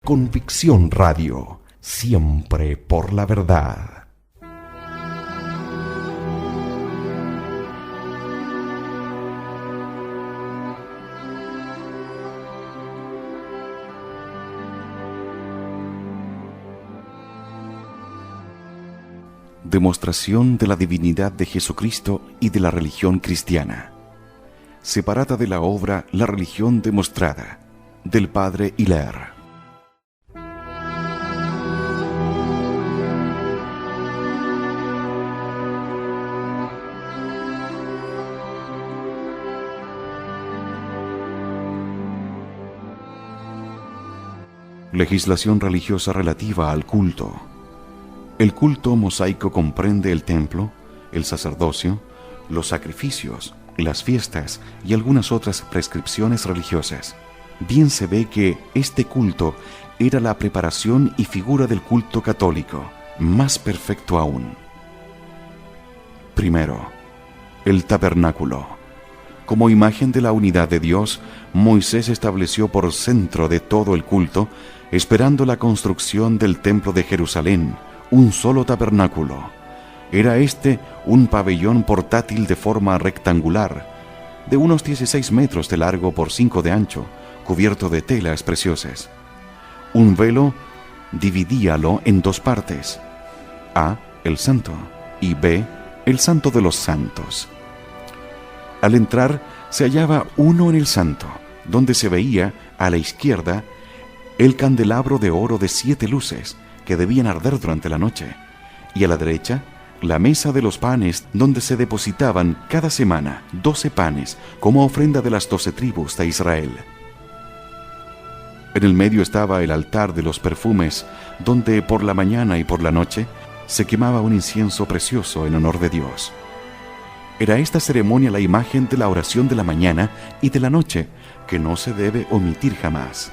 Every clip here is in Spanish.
Convicción Radio, siempre por la verdad. Demostración de la divinidad de Jesucristo y de la religión cristiana. Separada de la obra La religión demostrada, del padre Hilaire. Legislación religiosa relativa al culto. El culto mosaico comprende el templo, el sacerdocio, los sacrificios, las fiestas y algunas otras prescripciones religiosas. Bien se ve que este culto era la preparación y figura del culto católico, más perfecto aún. Primero, el tabernáculo. Como imagen de la unidad de Dios, Moisés estableció por centro de todo el culto, esperando la construcción del templo de Jerusalén, un solo tabernáculo. Era este un pabellón portátil de forma rectangular, de unos 16 metros de largo por 5 de ancho, cubierto de telas preciosas. Un velo dividíalo en dos partes: A, el santo, y B, el santo de los santos. Al entrar se hallaba uno en el santo, donde se veía a la izquierda el candelabro de oro de 7 luces que debían arder durante la noche, y a la derecha la mesa de los panes, donde se depositaban cada semana 12 panes como ofrenda de las 12 tribus de Israel. En el medio estaba el altar de los perfumes, donde por la mañana y por la noche se quemaba un incienso precioso en honor de Dios. Era esta ceremonia la imagen de la oración de la mañana y de la noche, que no se debe omitir jamás.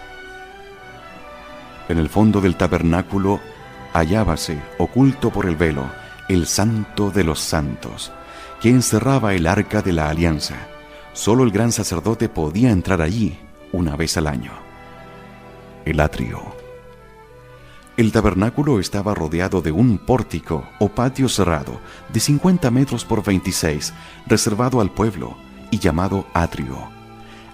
En el fondo del tabernáculo hallábase, oculto por el velo, el Santo de los Santos, que encerraba el Arca de la Alianza. Solo el gran sacerdote podía entrar allí una vez al año. El atrio. El tabernáculo estaba rodeado de un pórtico o patio cerrado de 50 metros por 26, reservado al pueblo y llamado atrio.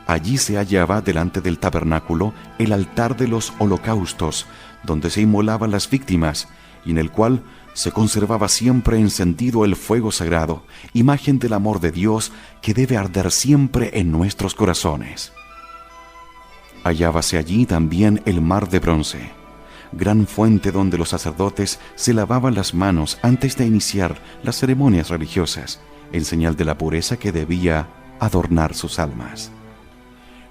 Allí se hallaba delante del tabernáculo el altar de los holocaustos, donde se inmolaban las víctimas, y en el cual se conservaba siempre encendido el fuego sagrado, imagen del amor de Dios que debe arder siempre en nuestros corazones. Hallábase allí también el mar de bronce, gran fuente donde los sacerdotes se lavaban las manos antes de iniciar las ceremonias religiosas, en señal de la pureza que debía adornar sus almas.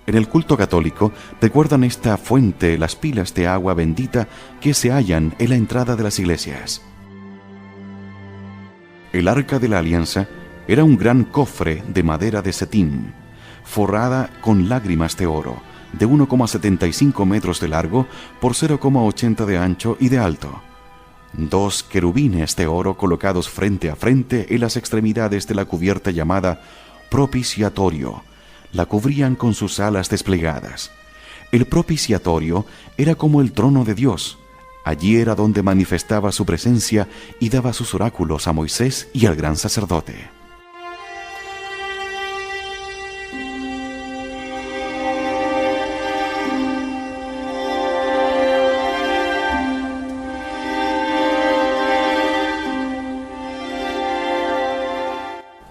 En el culto católico recuerdan esta fuente las pilas de agua bendita que se hallan en la entrada de las iglesias. El Arca de la Alianza era un gran cofre de madera de setim, forrada con lágrimas de oro, de 1,75 metros de largo por 0,80 de ancho y de alto. 2 querubines de oro colocados frente a frente en las extremidades de la cubierta llamada propiciatorio la cubrían con sus alas desplegadas. El propiciatorio era como el trono de Dios. Allí era donde manifestaba su presencia y daba sus oráculos a Moisés y al gran sacerdote.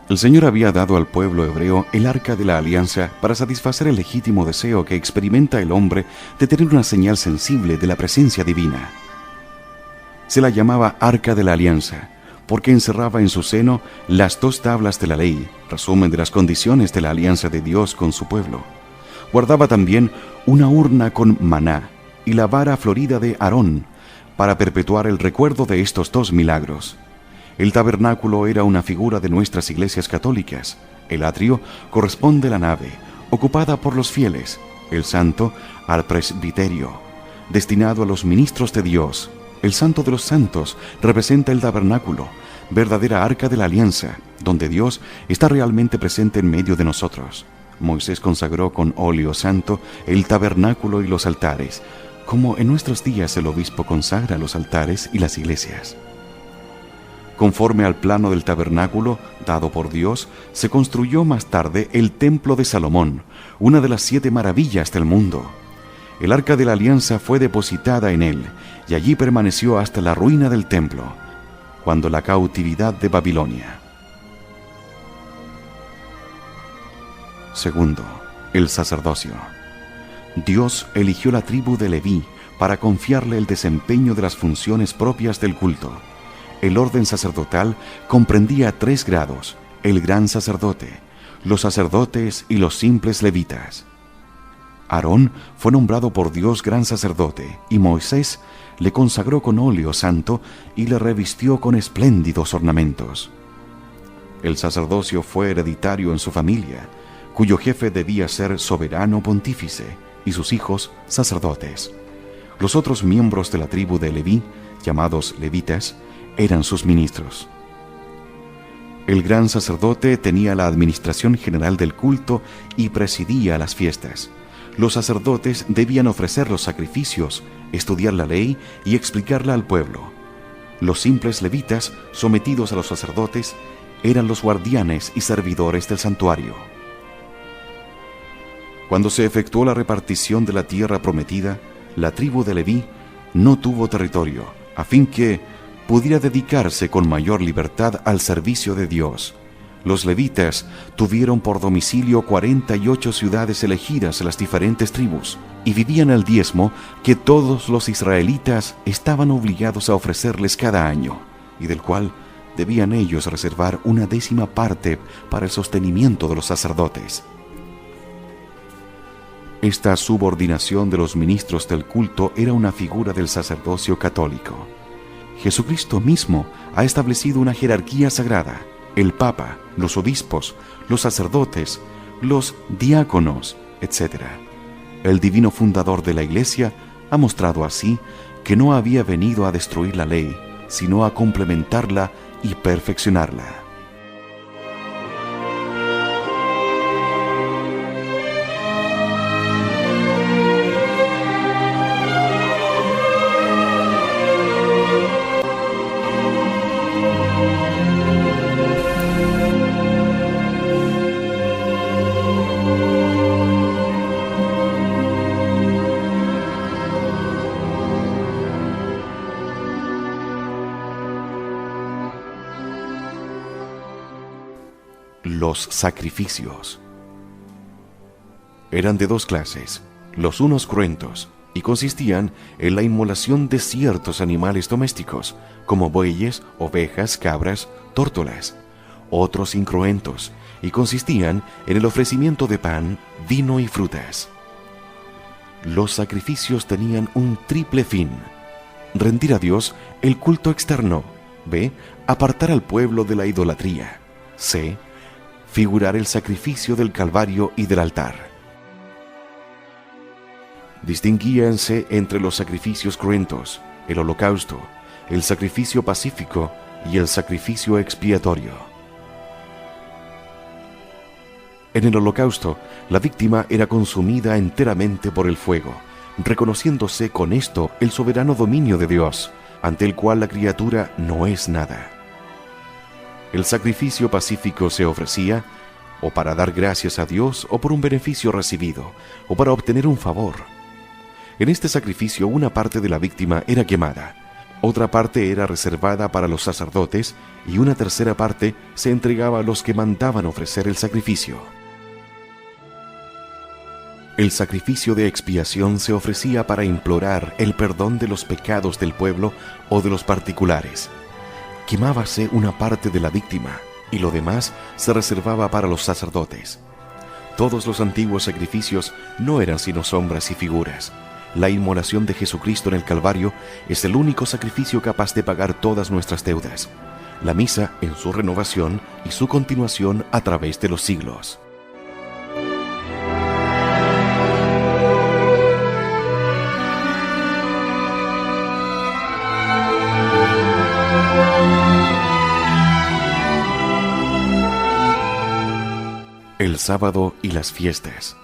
El Señor había dado al pueblo hebreo el Arca de la Alianza para satisfacer el legítimo deseo que experimenta el hombre de tener una señal sensible de la presencia divina. Se la llamaba Arca de la Alianza, porque encerraba en su seno las 2 tablas de la ley, resumen de las condiciones de la alianza de Dios con su pueblo. Guardaba también una urna con maná y la vara florida de Aarón, para perpetuar el recuerdo de estos 2 milagros. El tabernáculo era una figura de nuestras iglesias católicas. El atrio corresponde a la nave, ocupada por los fieles. El santo al presbiterio, destinado a los ministros de Dios. El Santo de los Santos representa el tabernáculo, verdadera arca de la alianza, donde Dios está realmente presente en medio de nosotros. Moisés consagró con óleo santo el tabernáculo y los altares, como en nuestros días el obispo consagra los altares y las iglesias. Conforme al plano del tabernáculo dado por Dios, se construyó más tarde el Templo de Salomón, una de las 7 maravillas del mundo. El Arca de la Alianza fue depositada en él, y allí permaneció hasta la ruina del templo, cuando la cautividad de Babilonia. Segundo, el sacerdocio. Dios eligió la tribu de Leví para confiarle el desempeño de las funciones propias del culto. El orden sacerdotal comprendía 3 grados: el gran sacerdote, los sacerdotes y los simples levitas. Aarón fue nombrado por Dios gran sacerdote, y Moisés le consagró con óleo santo y le revistió con espléndidos ornamentos. El sacerdocio fue hereditario en su familia, cuyo jefe debía ser soberano pontífice, y sus hijos sacerdotes. Los otros miembros de la tribu de Leví, llamados levitas, eran sus ministros. El gran sacerdote tenía la administración general del culto y presidía las fiestas. Los sacerdotes debían ofrecer los sacrificios, estudiar la ley y explicarla al pueblo. Los simples levitas, sometidos a los sacerdotes, eran los guardianes y servidores del santuario. Cuando se efectuó la repartición de la tierra prometida, la tribu de Leví no tuvo territorio, a fin que pudiera dedicarse con mayor libertad al servicio de Dios. Los levitas tuvieron por domicilio 48 ciudades elegidas en las diferentes tribus, y vivían al diezmo que todos los israelitas estaban obligados a ofrecerles cada año, y del cual debían ellos reservar una 10ª parte para el sostenimiento de los sacerdotes. Esta subordinación de los ministros del culto era una figura del sacerdocio católico. Jesucristo mismo ha establecido una jerarquía sagrada: el Papa, los obispos, los sacerdotes, los diáconos, etc. El divino fundador de la Iglesia ha mostrado así que no había venido a destruir la ley, sino a complementarla y perfeccionarla. Los sacrificios eran de 2 clases, los unos cruentos, y consistían en la inmolación de ciertos animales domésticos, como bueyes, ovejas, cabras, tórtolas; otros incruentos, y consistían en el ofrecimiento de pan, vino y frutas. Los sacrificios tenían un triple fin: rendir a Dios el culto externo; b. apartar al pueblo de la idolatría; c. figurar el sacrificio del Calvario y del altar. Distinguíanse entre los sacrificios cruentos, el holocausto, el sacrificio pacífico y el sacrificio expiatorio. En el holocausto, la víctima era consumida enteramente por el fuego, reconociéndose con esto el soberano dominio de Dios, ante el cual la criatura no es nada. El sacrificio pacífico se ofrecía o para dar gracias a Dios, o por un beneficio recibido, o para obtener un favor. En este sacrificio una parte de la víctima era quemada, otra parte era reservada para los sacerdotes y una tercera parte se entregaba a los que mandaban ofrecer el sacrificio. El sacrificio de expiación se ofrecía para implorar el perdón de los pecados del pueblo o de los particulares. Quemábase una parte de la víctima y lo demás se reservaba para los sacerdotes. Todos los antiguos sacrificios no eran sino sombras y figuras. La inmolación de Jesucristo en el Calvario es el único sacrificio capaz de pagar todas nuestras deudas. La misa en su renovación y su continuación a través de los siglos. El sábado y las fiestas.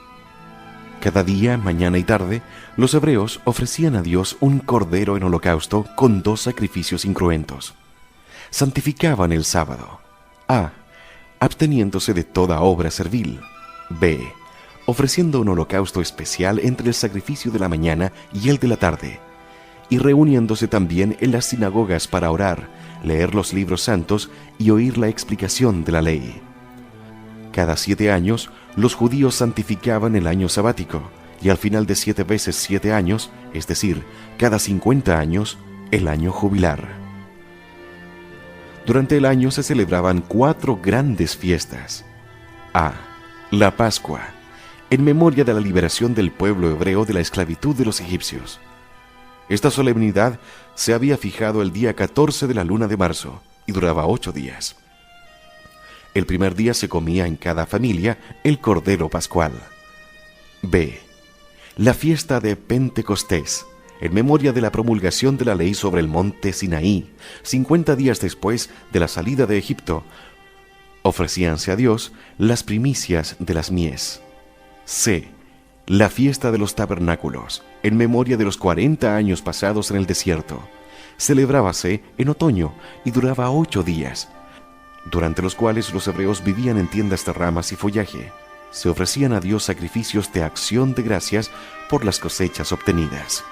Cada día, mañana y tarde, los hebreos ofrecían a Dios un cordero en holocausto con 2 sacrificios incruentos. Santificaban el sábado. A. Absteniéndose de toda obra servil. B. Ofreciendo un holocausto especial entre el sacrificio de la mañana y el de la tarde. Y reuniéndose también en las sinagogas para orar, leer los libros santos y oír la explicación de la ley. Cada 7 años, los judíos santificaban el año sabático, y al final de 7 veces 7 años, es decir, cada 50 años, el año jubilar. Durante el año se celebraban 4 grandes fiestas. A. La Pascua, en memoria de la liberación del pueblo hebreo de la esclavitud de los egipcios. Esta solemnidad se había fijado el día 14 de la luna de marzo y duraba 8 días. El primer día se comía en cada familia el cordero pascual. B. La fiesta de Pentecostés, en memoria de la promulgación de la ley sobre el monte Sinaí, 50 días después de la salida de Egipto. Ofrecíanse a Dios las primicias de las mies. C. La fiesta de los tabernáculos, en memoria de los 40 años pasados en el desierto. Celebrábase en otoño y duraba 8 días, durante los cuales los hebreos vivían en tiendas de ramas y follaje. Se ofrecían a Dios sacrificios de acción de gracias por las cosechas obtenidas.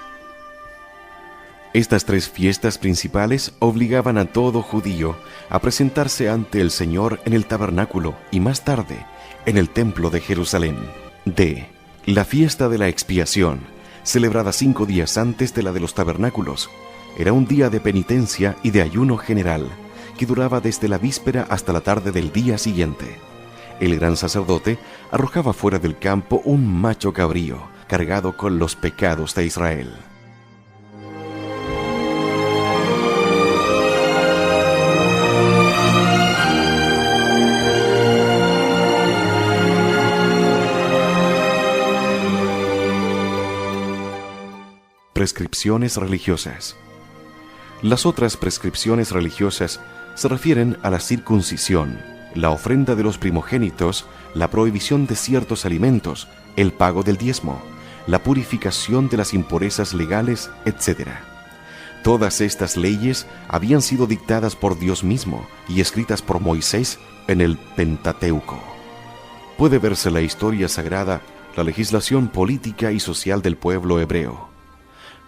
Estas 3 fiestas principales obligaban a todo judío a presentarse ante el Señor en el tabernáculo y más tarde en el templo de Jerusalén. D. La fiesta de la expiación, celebrada 5 días antes de la de los tabernáculos. Era un día de penitencia y de ayuno general, que duraba desde la víspera hasta la tarde del día siguiente. El gran sacerdote arrojaba fuera del campo un macho cabrío, cargado con los pecados de Israel. Prescripciones religiosas. Las otras prescripciones religiosas se refieren a la circuncisión, la ofrenda de los primogénitos, la prohibición de ciertos alimentos, el pago del diezmo, la purificación de las impurezas legales, etc. Todas estas leyes habían sido dictadas por Dios mismo y escritas por Moisés en el Pentateuco. Puede verse la historia sagrada, la legislación política y social del pueblo hebreo,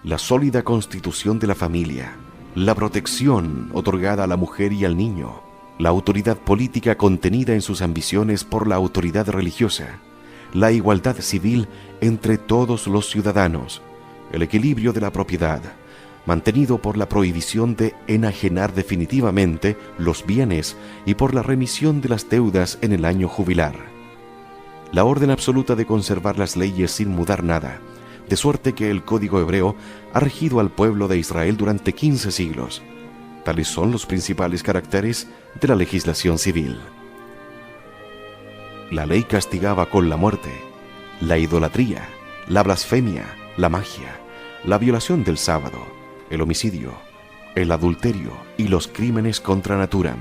la sólida constitución de la familia, la protección otorgada a la mujer y al niño, la autoridad política contenida en sus ambiciones por la autoridad religiosa, la igualdad civil entre todos los ciudadanos, el equilibrio de la propiedad, mantenido por la prohibición de enajenar definitivamente los bienes y por la remisión de las deudas en el año jubilar, la orden absoluta de conservar las leyes sin mudar nada, de suerte que el código hebreo ha regido al pueblo de Israel durante 15 siglos. Tales son los principales caracteres de la legislación civil. La ley castigaba con la muerte, la idolatría, la blasfemia, la magia, la violación del sábado, el homicidio, el adulterio y los crímenes contra natura.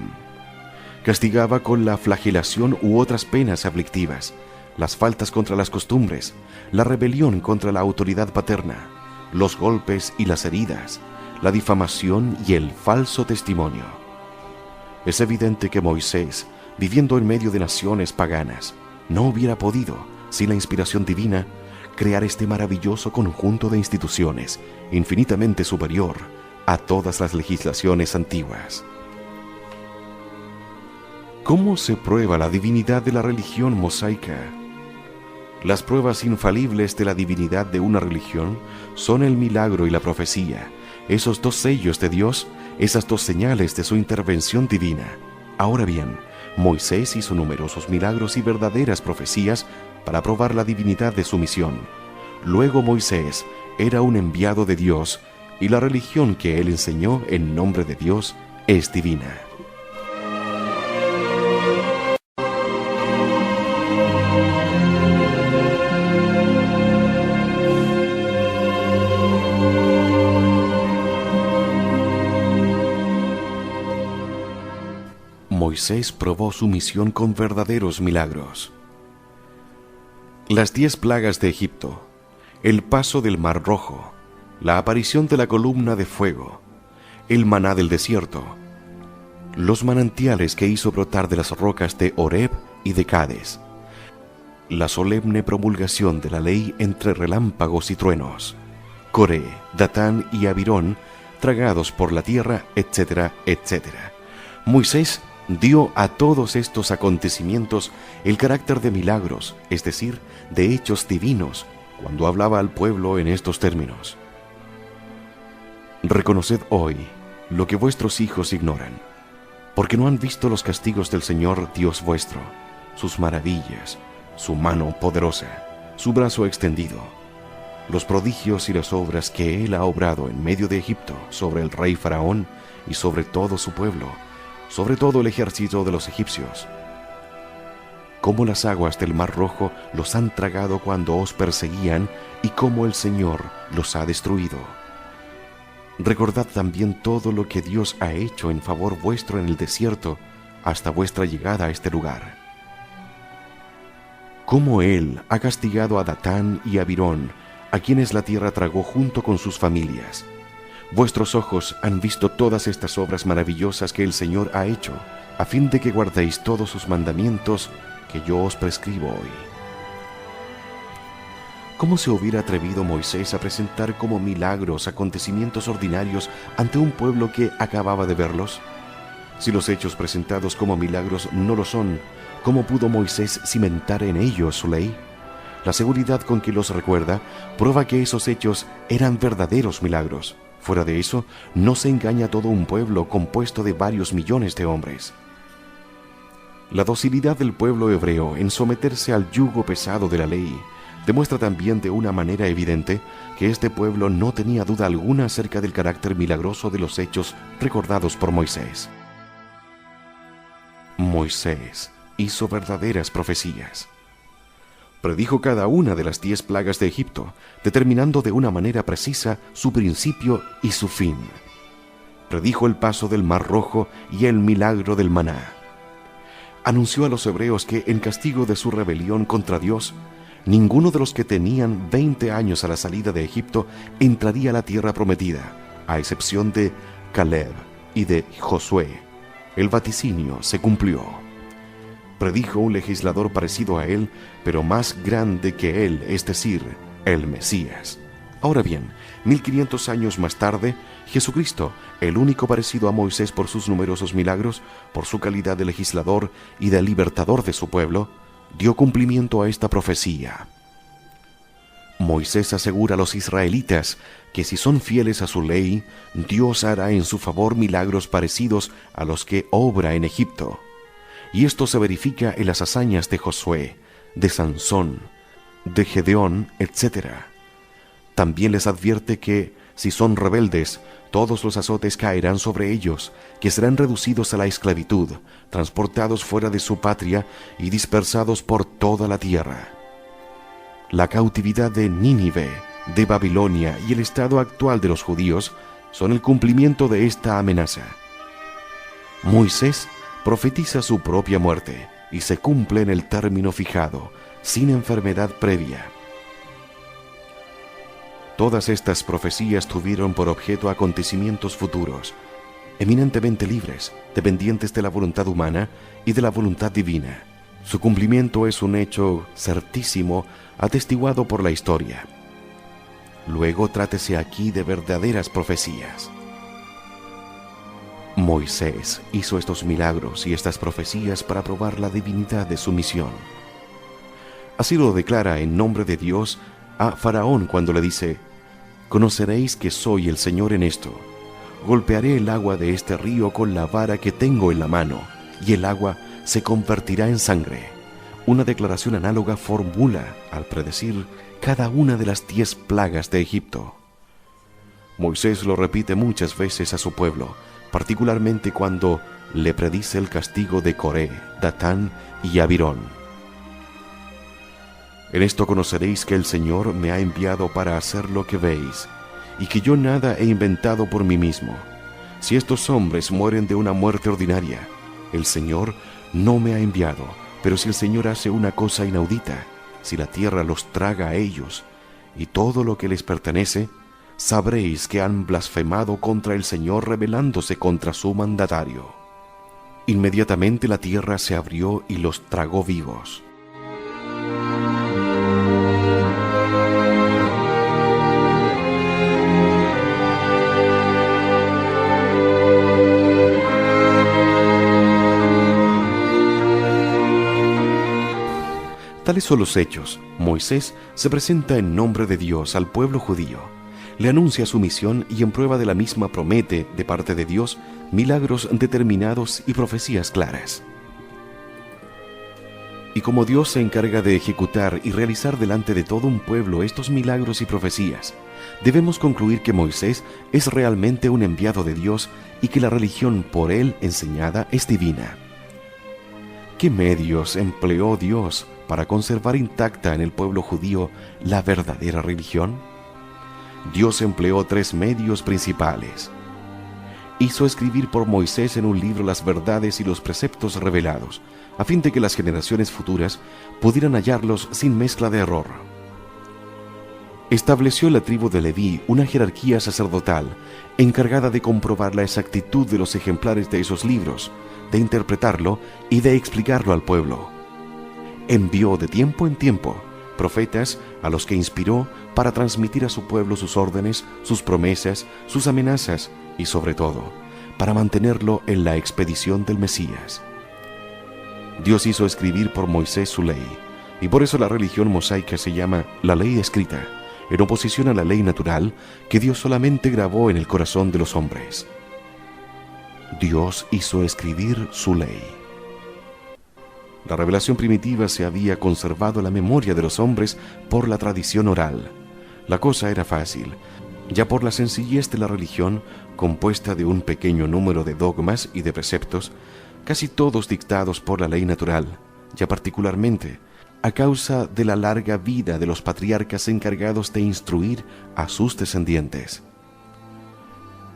Castigaba con la flagelación u otras penas aflictivas, las faltas contra las costumbres, la rebelión contra la autoridad paterna, los golpes y las heridas, la difamación y el falso testimonio. Es evidente que Moisés, viviendo en medio de naciones paganas, no hubiera podido, sin la inspiración divina, crear este maravilloso conjunto de instituciones, infinitamente superior a todas las legislaciones antiguas. ¿Cómo se prueba la divinidad de la religión mosaica? Las pruebas infalibles de la divinidad de una religión son el milagro y la profecía, esos 2 sellos de Dios, esas 2 señales de su intervención divina. Ahora bien, Moisés hizo numerosos milagros y verdaderas profecías para probar la divinidad de su misión. Luego Moisés era un enviado de Dios y la religión que él enseñó en nombre de Dios es divina. Moisés probó su misión con verdaderos milagros. Las 10 plagas de Egipto, el paso del Mar Rojo, la aparición de la columna de fuego, el maná del desierto, los manantiales que hizo brotar de las rocas de Horeb y de Cades, la solemne promulgación de la ley entre relámpagos y truenos, Coré, Datán y Abirón, tragados por la tierra, etcétera, etcétera. Moisés dio a todos estos acontecimientos el carácter de milagros, es decir, de hechos divinos, cuando hablaba al pueblo en estos términos. Reconoced hoy lo que vuestros hijos ignoran, porque no han visto los castigos del Señor Dios vuestro, sus maravillas, su mano poderosa, su brazo extendido, los prodigios y las obras que Él ha obrado en medio de Egipto sobre el rey Faraón y sobre todo su pueblo, sobre todo el ejército de los egipcios. Cómo las aguas del Mar Rojo los han tragado cuando os perseguían y cómo el Señor los ha destruido. Recordad también todo lo que Dios ha hecho en favor vuestro en el desierto hasta vuestra llegada a este lugar. Cómo Él ha castigado a Datán y a Abirón, a quienes la tierra tragó junto con sus familias. Vuestros ojos han visto todas estas obras maravillosas que el Señor ha hecho, a fin de que guardéis todos sus mandamientos que yo os prescribo hoy. ¿Cómo se hubiera atrevido Moisés a presentar como milagros acontecimientos ordinarios ante un pueblo que acababa de verlos? Si los hechos presentados como milagros no lo son, ¿cómo pudo Moisés cimentar en ellos su ley? La seguridad con que los recuerda prueba que esos hechos eran verdaderos milagros. Fuera de eso, no se engaña a todo un pueblo compuesto de varios millones de hombres. La docilidad del pueblo hebreo en someterse al yugo pesado de la ley demuestra también de una manera evidente que este pueblo no tenía duda alguna acerca del carácter milagroso de los hechos recordados por Moisés. Moisés hizo verdaderas profecías. Predijo cada una de las 10 plagas de Egipto, determinando de una manera precisa su principio y su fin. Predijo el paso del Mar Rojo y el milagro del maná. Anunció a los hebreos que, en castigo de su rebelión contra Dios, ninguno de los que tenían 20 años a la salida de Egipto entraría a la tierra prometida, a excepción de Caleb y de Josué. El vaticinio se cumplió. Predijo un legislador parecido a él, pero más grande que él, es decir, el Mesías. Ahora bien, 1500 años más tarde, Jesucristo, el único parecido a Moisés por sus numerosos milagros, por su calidad de legislador y de libertador de su pueblo, dio cumplimiento a esta profecía. Moisés asegura a los israelitas que si son fieles a su ley, Dios hará en su favor milagros parecidos a los que obra en Egipto. Y esto se verifica en las hazañas de Josué, de Sansón, de Gedeón, etc. También les advierte que, si son rebeldes, todos los azotes caerán sobre ellos, que serán reducidos a la esclavitud, transportados fuera de su patria y dispersados por toda la tierra. La cautividad de Nínive, de Babilonia y el estado actual de los judíos son el cumplimiento de esta amenaza. Moisés profetiza su propia muerte y se cumple en el término fijado, sin enfermedad previa. Todas estas profecías tuvieron por objeto acontecimientos futuros, eminentemente libres, dependientes de la voluntad humana y de la voluntad divina. Su cumplimiento es un hecho certísimo, atestiguado por la historia. Luego trátese aquí de verdaderas profecías. Moisés hizo estos milagros y estas profecías para probar la divinidad de su misión. Así lo declara en nombre de Dios a Faraón cuando le dice: «Conoceréis que soy el Señor en esto. Golpearé el agua de este río con la vara que tengo en la mano, y el agua se convertirá en sangre». Una declaración análoga formula, al predecir cada una de las 10 plagas de Egipto. Moisés lo repite muchas veces a su pueblo, particularmente cuando le predice el castigo de Coré, Datán y Abirón. En esto conoceréis que el Señor me ha enviado para hacer lo que veis, y que yo nada he inventado por mí mismo. Si estos hombres mueren de una muerte ordinaria, el Señor no me ha enviado, pero si el Señor hace una cosa inaudita, si la tierra los traga a ellos y todo lo que les pertenece, sabréis que han blasfemado contra el Señor rebelándose contra su mandatario. Inmediatamente la tierra se abrió y los tragó vivos. Tales son los hechos. Moisés se presenta en nombre de Dios al pueblo judío, le anuncia su misión y en prueba de la misma promete, de parte de Dios, milagros determinados y profecías claras. Y como Dios se encarga de ejecutar y realizar delante de todo un pueblo estos milagros y profecías, debemos concluir que Moisés es realmente un enviado de Dios y que la religión por él enseñada es divina. ¿Qué medios empleó Dios para conservar intacta en el pueblo judío la verdadera religión? Dios empleó 3 medios principales. Hizo escribir por Moisés en un libro las verdades y los preceptos revelados, a fin de que las generaciones futuras pudieran hallarlos sin mezcla de error. Estableció en la tribu de Leví una jerarquía sacerdotal encargada de comprobar la exactitud de los ejemplares de esos libros, de interpretarlo y de explicarlo al pueblo. Envió de tiempo en tiempo profetas a los que inspiró para transmitir a su pueblo sus órdenes, sus promesas, sus amenazas y sobre todo, para mantenerlo en la expedición del Mesías. Dios hizo escribir por Moisés su ley, y por eso la religión mosaica se llama la ley escrita, en oposición a la ley natural que Dios solamente grabó en el corazón de los hombres. Dios hizo escribir su ley. La revelación primitiva se había conservado en la memoria de los hombres por la tradición oral. La cosa era fácil, ya por la sencillez de la religión, compuesta de un pequeño número de dogmas y de preceptos, casi todos dictados por la ley natural, ya particularmente a causa de la larga vida de los patriarcas encargados de instruir a sus descendientes.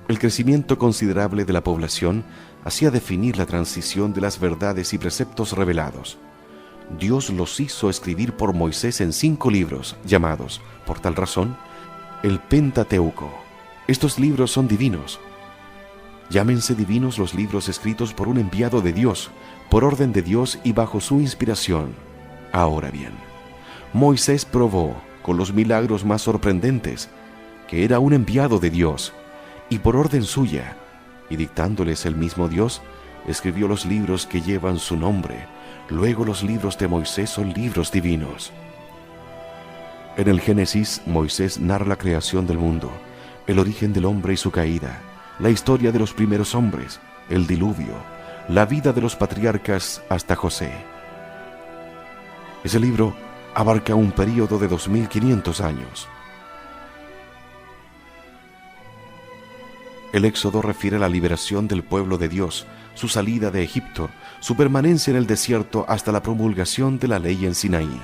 El crecimiento considerable de la población hacía definir la transición de las verdades y preceptos revelados. Dios los hizo escribir por Moisés en 5 libros, llamados, por tal razón, el Pentateuco. Estos libros son divinos. Llámense divinos los libros escritos por un enviado de Dios, por orden de Dios y bajo su inspiración. Ahora bien, Moisés probó, con los milagros más sorprendentes, que era un enviado de Dios, y por orden suya, y dictándoles el mismo Dios, escribió los libros que llevan su nombre. Luego los libros de Moisés son libros divinos. En el Génesis, Moisés narra la creación del mundo, el origen del hombre y su caída, la historia de los primeros hombres, el diluvio, la vida de los patriarcas hasta José. Ese libro abarca un período de 2500 años. El Éxodo refiere a la liberación del pueblo de Dios, su salida de Egipto, su permanencia en el desierto hasta la promulgación de la ley en Sinaí.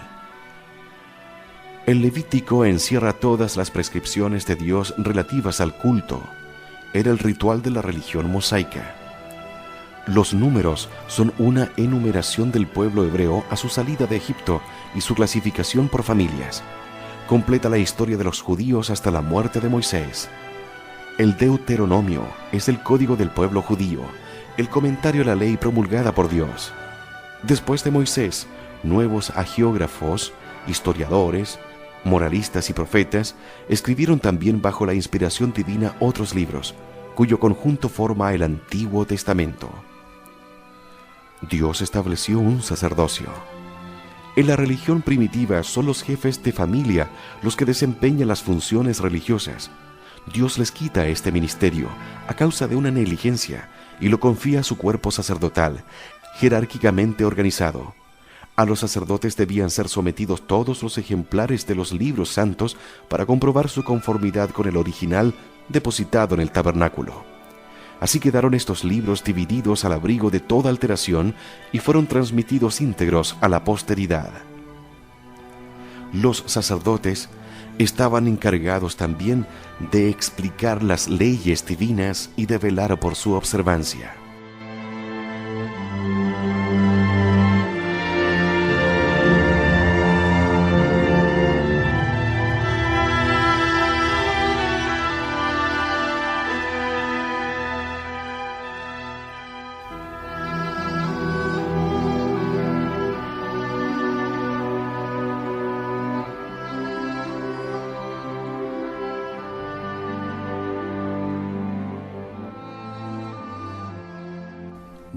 El Levítico encierra todas las prescripciones de Dios relativas al culto. Era el ritual de la religión mosaica. Los números son una enumeración del pueblo hebreo a su salida de Egipto y su clasificación por familias. Completa la historia de los judíos hasta la muerte de Moisés. El Deuteronomio es el código del pueblo judío, el comentario a la ley promulgada por Dios. Después de Moisés, nuevos hagiógrafos, historiadores, moralistas y profetas escribieron también bajo la inspiración divina otros libros, cuyo conjunto forma el Antiguo Testamento. Dios estableció un sacerdocio. En la religión primitiva son los jefes de familia los que desempeñan las funciones religiosas. Dios les quita este ministerio a causa de una negligencia y lo confía a su cuerpo sacerdotal, jerárquicamente organizado. A los sacerdotes debían ser sometidos todos los ejemplares de los libros santos para comprobar su conformidad con el original depositado en el tabernáculo. Así quedaron estos libros divididos al abrigo de toda alteración y fueron transmitidos íntegros a la posteridad. Los sacerdotes estaban encargados también de explicar las leyes divinas y de velar por su observancia.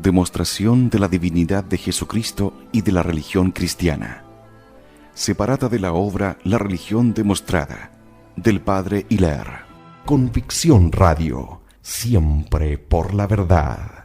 demostración de la divinidad de Jesucristo y de la religión cristiana. Separada de la obra, la religión demostrada, del Padre Hilaire. Convicción Radio, siempre por la verdad.